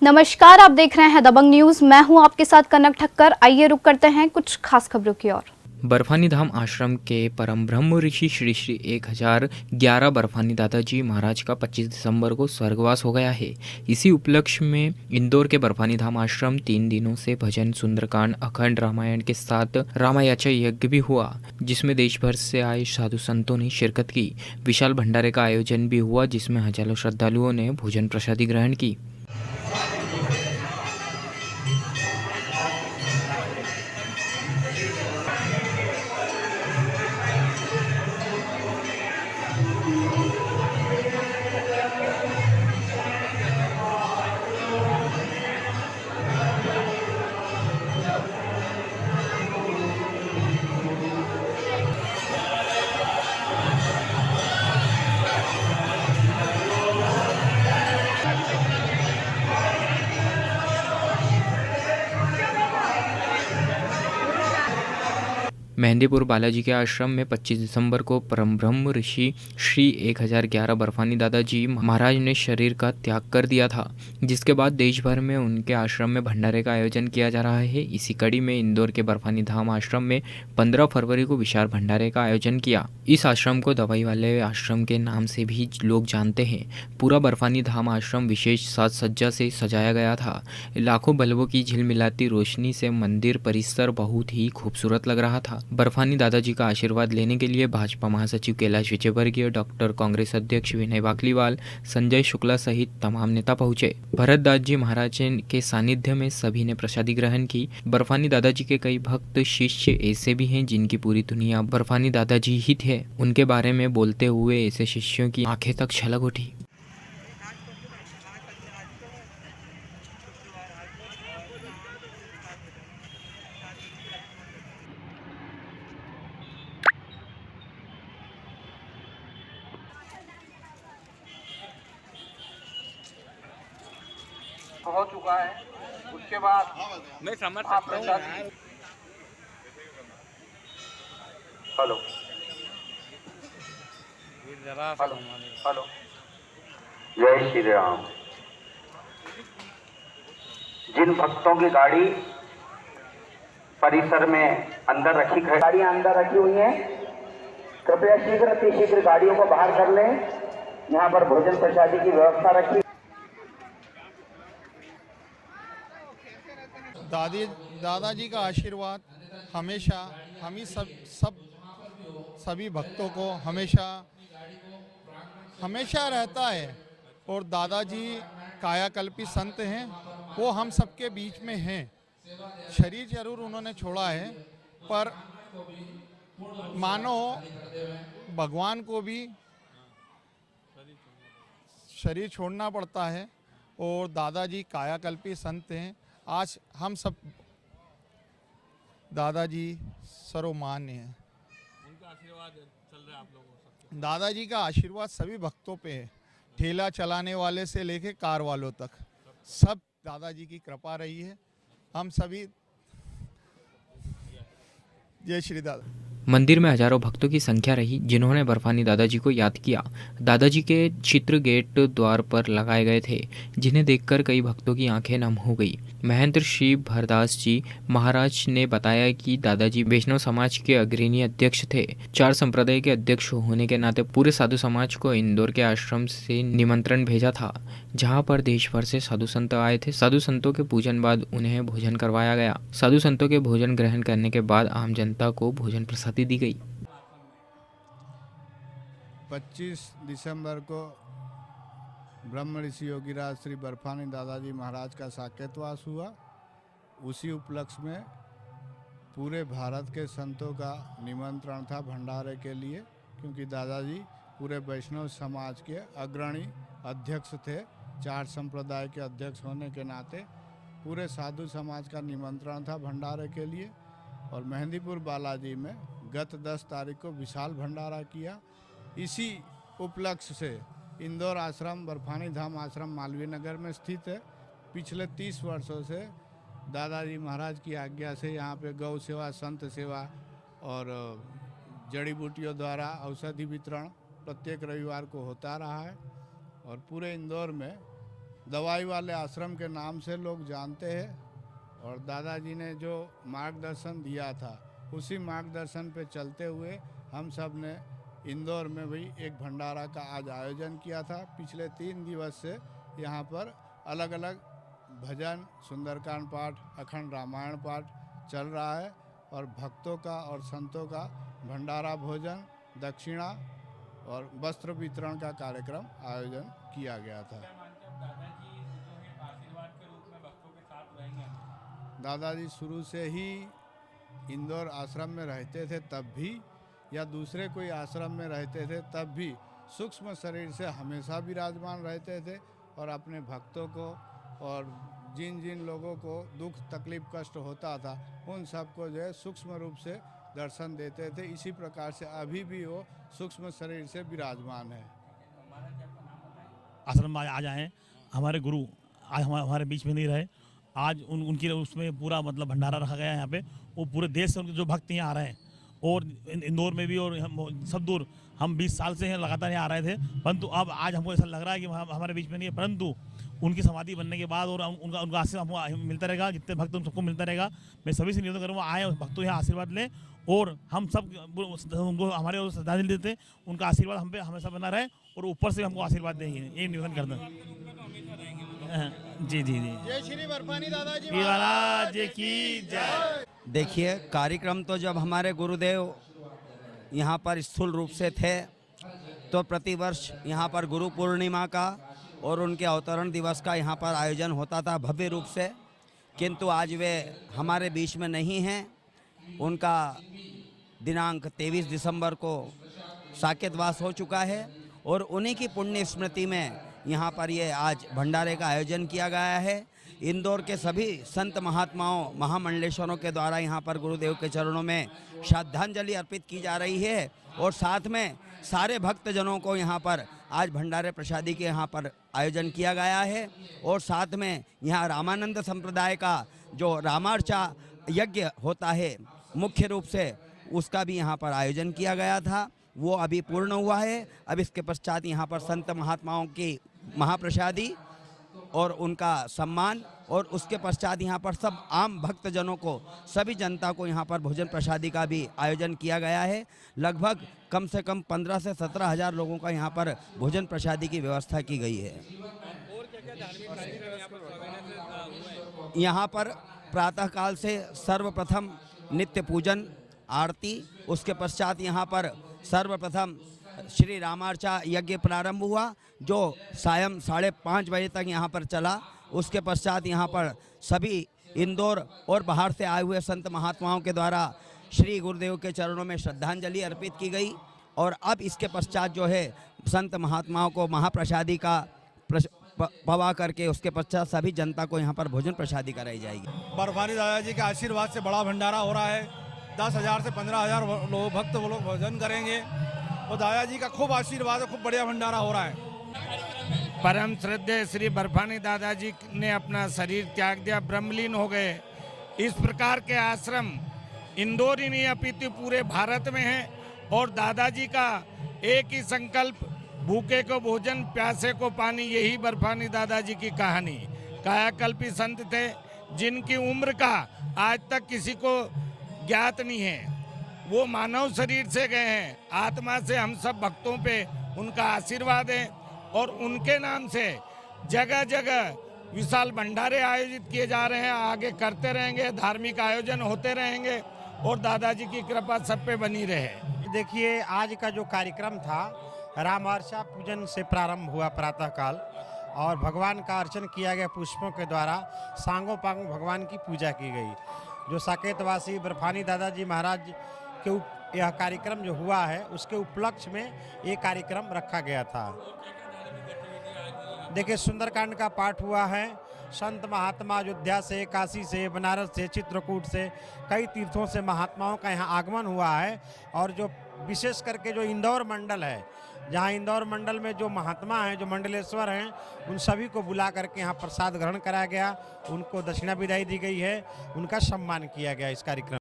नमस्कार, आप देख रहे हैं दबंग न्यूज। मैं हूं आपके साथ कनक ठक्कर। आइए रुक करते हैं कुछ खास खबरों की ओर। बर्फानी धाम आश्रम के परम ब्रह्म ऋषि श्री श्री 1011 बर्फानी दादाजी महाराज का 25 दिसंबर को स्वर्गवास हो गया है। इसी उपलक्ष्य में इंदौर के बर्फानी धाम आश्रम 3 दिनों से भजन, सुंदरकांड, अखंड रामायण के साथ रामायचा यज्ञ भी हुआ, जिसमें देश भर से आए साधु संतों ने शिरकत की। विशाल भंडारे का आयोजन भी हुआ, जिसमें हजारों श्रद्धालुओं ने भोजन प्रसादी ग्रहण की। मेहंदीपुर बालाजी के आश्रम में 25 दिसंबर को परम ब्रह्म ऋषि श्री 1011 बर्फानी दादाजी महाराज ने शरीर का त्याग कर दिया था, जिसके बाद देश भर में उनके आश्रम में भंडारे का आयोजन किया जा रहा है। इसी कड़ी में इंदौर के बर्फानी धाम आश्रम में 15 फरवरी को विशाल भंडारे का आयोजन किया। इस आश्रम को दवाई वाले आश्रम के नाम से भी लोग जानते हैं। पूरा बर्फानी धाम आश्रम विशेष साज सज्जा से सजाया गया था। लाखों बल्बों की झिलमिलाती रोशनी से मंदिर परिसर बहुत ही खूबसूरत लग रहा था। बर्फानी दादाजी का आशीर्वाद लेने के लिए भाजपा महासचिव कैलाश विजयवर्गीय, डॉक्टर कांग्रेस अध्यक्ष विनय बाकलीवाल, संजय शुक्ला सहित तमाम नेता पहुंचे। भरतदास जी महाराज के सानिध्य में सभी ने प्रसादी ग्रहण की। बर्फानी दादाजी के कई भक्त शिष्य ऐसे भी हैं जिनकी पूरी दुनिया बर्फानी दादाजी ही थे। उनके बारे में बोलते हुए ऐसे शिष्यों की आंखें तक छलक उठी। हो चुका है। उसके बाद मैं समझ सकता हूँ यार। हेलो जरा हेलो हेलो, जय श्री राम। जिन भक्तों की गाड़ी परिसर में अंदर रखी, गाड़ियां अंदर रखी हुई हैं, कृपया शीघ्र से शीघ्र गाड़ियों को बाहर कर लें। यहाँ पर भोजन प्रसादी की व्यवस्था रखी। दादाजी का आशीर्वाद हमेशा हम ही सभी भक्तों को हमेशा रहता है। और दादाजी कायाकल्पी संत हैं, वो हम सबके बीच में हैं। शरीर जरूर उन्होंने छोड़ा है, पर मानो भगवान को भी शरीर छोड़ना पड़ता है। और दादाजी कायाकल्पी संत हैं। आज हम सब दादाजी सर्वमान्य हैं। उनका आशीर्वाद चल रहा है आप लोगों को। दादाजी का आशीर्वाद सभी भक्तों पे है, ठेला चलाने वाले से लेके कार वालों तक, सब दादाजी की कृपा रही है। हम सभी जय श्री दादा। मंदिर में हजारों भक्तों की संख्या रही, जिन्होंने बर्फानी दादाजी को याद किया। दादाजी के चित्र गेट द्वार पर लगाए गए थे, जिन्हें देखकर कई भक्तों की आंखें नम हो गई। महंत श्री भरदास जी महाराज ने बताया कि दादाजी वैष्णव समाज के अग्रणी अध्यक्ष थे। 4 संप्रदाय के अध्यक्ष होने के नाते पूरे साधु समाज को इंदौर के आश्रम से निमंत्रण भेजा था, जहाँ पर देश भर से साधु संत आए थे। साधु संतों के पूजन बाद उन्हें भोजन करवाया गया। साधु संतों के भोजन ग्रहण करने के बाद आम जनता को भोजन प्रसादी दी गई। 25 दिसंबर को ब्रह्म ऋषि योगीराज श्री बर्फानी दादाजी महाराज का साकेतवास हुआ। उसी उपलक्ष्य में पूरे भारत के संतों का निमंत्रण था भंडारे के लिए, क्योंकि दादाजी पूरे वैष्णव समाज के अग्रणी अध्यक्ष थे। 4 संप्रदाय के अध्यक्ष होने के नाते पूरे साधु समाज का निमंत्रण था भंडारे के लिए। और मेहंदीपुर बालाजी में गत 10 तारीख को विशाल भंडारा किया। इसी उपलक्ष्य से इंदौर आश्रम बर्फानी धाम आश्रम मालवीय नगर में स्थित है। पिछले 30 वर्षों से दादाजी महाराज की आज्ञा से यहाँ पे गौ सेवा, संत सेवा और जड़ी बूटियों द्वारा औषधि वितरण प्रत्येक रविवार को होता रहा है। और पूरे इंदौर में दवाई वाले आश्रम के नाम से लोग जानते हैं। और दादाजी ने जो मार्गदर्शन दिया था उसी मार्गदर्शन पे चलते हुए हम सब ने इंदौर में भी एक भंडारा का आज आयोजन किया था। पिछले 3 दिवस से यहाँ पर अलग अलग भजन, सुंदरकांड पाठ, अखंड रामायण पाठ चल रहा है और भक्तों का और संतों का भंडारा भोजन, दक्षिणा और वस्त्र वितरण का कार्यक्रम आयोजन किया गया था। दादाजी शुरू से ही इंदौर आश्रम में रहते थे तब भी, या दूसरे कोई आश्रम में रहते थे तब भी सूक्ष्म शरीर से हमेशा विराजमान रहते थे और अपने भक्तों को और जिन जिन लोगों को दुख तकलीफ कष्ट होता था उन सबको जो है सूक्ष्म रूप से दर्शन देते थे। इसी प्रकार से अभी भी वो सूक्ष्म शरीर से विराजमान है। आश्रम में आ जाएं, हमारे गुरु आज हमारे बीच में नहीं रहे। आज उनकी उसमें पूरा मतलब भंडारा रखा गया है यहाँ पे। वो पूरे देश से उनके जो भक्त यहाँ आ रहे हैं और इंदौर में भी और हम सब दूर, हम 20 साल से हैं लगातार यहाँ आ रहे थे, परंतु अब आज हमको ऐसा लग रहा है कि हमारे बीच में नहीं है। परंतु उनकी समाधि बनने के बाद और उनका आशीर्वाद हमको मिलता रहेगा, जितने भक्त उन सबको मिलता रहेगा। मैं सभी से निवेदन करूँगा आए भक्तों यहाँ आशीर्वाद लें और हम सब उनको हमारे और श्रद्धांजलि देते, उनका आशीर्वाद हम पे हमेशा बना रहे और ऊपर से हमको आशीर्वाद देंगे, ये निवेदन करते हैं। जी जी जी, जय श्री बर्फानी दादाजी महाराज की जय। देखिए, कार्यक्रम तो जब हमारे गुरुदेव यहाँ पर स्थूल रूप से थे तो प्रतिवर्ष यहाँ पर गुरु पूर्णिमा का और उनके अवतरण दिवस का यहाँ पर आयोजन होता था भव्य रूप से, किंतु आज वे हमारे बीच में नहीं हैं। उनका दिनांक 23 दिसंबर को साकेतवास हो चुका है और उन्हीं की पुण्य स्मृति में यहाँ पर ये आज भंडारे का आयोजन किया गया है। इंदौर के सभी संत महात्माओं, महामंडलेश्वरों के द्वारा यहाँ पर गुरुदेव के चरणों में श्रद्धांजलि अर्पित की जा रही है और साथ में सारे भक्तजनों को यहाँ पर आज भंडारे प्रसादी के यहाँ पर आयोजन किया गया है। और साथ में यहाँ रामानंद संप्रदाय का जो रामार्चा यज्ञ होता है मुख्य रूप से, उसका भी यहाँ पर आयोजन किया गया था, वो अभी पूर्ण हुआ है। अब इसके पश्चात यहाँ पर संत महात्माओं की महाप्रसादी और उनका सम्मान और उसके पश्चात यहाँ पर सब आम भक्तजनों को, सभी जनता को यहाँ पर भोजन प्रसादी का भी आयोजन किया गया है। लगभग कम से कम 15 से 17 हज़ार लोगों का यहाँ पर भोजन प्रसादी की व्यवस्था की गई है। यहाँ पर प्रातःकाल से सर्वप्रथम नित्य पूजन आरती, उसके पश्चात यहाँ पर सर्वप्रथम श्री रामार्चा यज्ञ प्रारंभ हुआ जो सायं 5:30 बजे तक यहाँ पर चला। उसके पश्चात यहाँ पर सभी इंदौर और बाहर से आए हुए संत महात्माओं के द्वारा श्री गुरुदेव के चरणों में श्रद्धांजलि अर्पित की गई और अब इसके पश्चात जो है संत महात्माओं को महाप्रसादी का पवा करके उसके पश्चात सभी जनता को यहाँ पर भोजन प्रसादी कराई जाएगी। बर्फानी दादाजी के आशीर्वाद से बड़ा भंडारा हो रहा है। 10,000 से 15,000 लोग भक्त वो लोग भोजन करेंगे और दादाजी का खूब आशीर्वाद है, खूब बढ़िया भंडारा हो रहा है। परम श्रद्धेय श्री बर्फानी दादाजी ने अपना शरीर त्याग दिया, ब्रह्मलीन हो गए। इस प्रकार के आश्रम इंदौर ही नहीं अपितु पूरे भारत में है और दादाजी का एक ही संकल्प, भूखे को भोजन, प्यासे को पानी, यही बर्फानी दादाजी की कहानी। कायाकल्पी संत थे जिनकी उम्र का आज तक किसी को ज्ञात नहीं है। वो मानव शरीर से गए हैं, आत्मा से हम सब भक्तों पे उनका आशीर्वाद है और उनके नाम से जगह जगह विशाल भंडारे आयोजित किए जा रहे हैं, आगे करते रहेंगे, धार्मिक आयोजन होते रहेंगे और दादाजी की कृपा सब पे बनी रहे। देखिए, आज का जो कार्यक्रम था रामार्चा पूजन से प्रारंभ हुआ प्रातःकाल और भगवान का अर्चन किया गया पुष्पों के द्वारा। सांगो पांग भगवान की पूजा की गई। जो साकेतवासी बर्फानी दादाजी महाराज के यह कार्यक्रम जो हुआ है उसके उपलक्ष्य में ये कार्यक्रम रखा गया था। देखिए, सुंदरकांड का पाठ हुआ है। संत महात्मा अयोध्या से, काशी से, बनारस से, चित्रकूट से, कई तीर्थों से महात्माओं का यहाँ आगमन हुआ है और जो विशेष करके जो इंदौर मंडल है, जहाँ इंदौर मंडल में जो महात्मा हैं, जो मंडलेश्वर हैं, उन सभी को बुला करके यहाँ प्रसाद ग्रहण कराया गया, उनको दक्षिणा विदाई दी गई है, उनका सम्मान किया गया इस कार्यक्रम।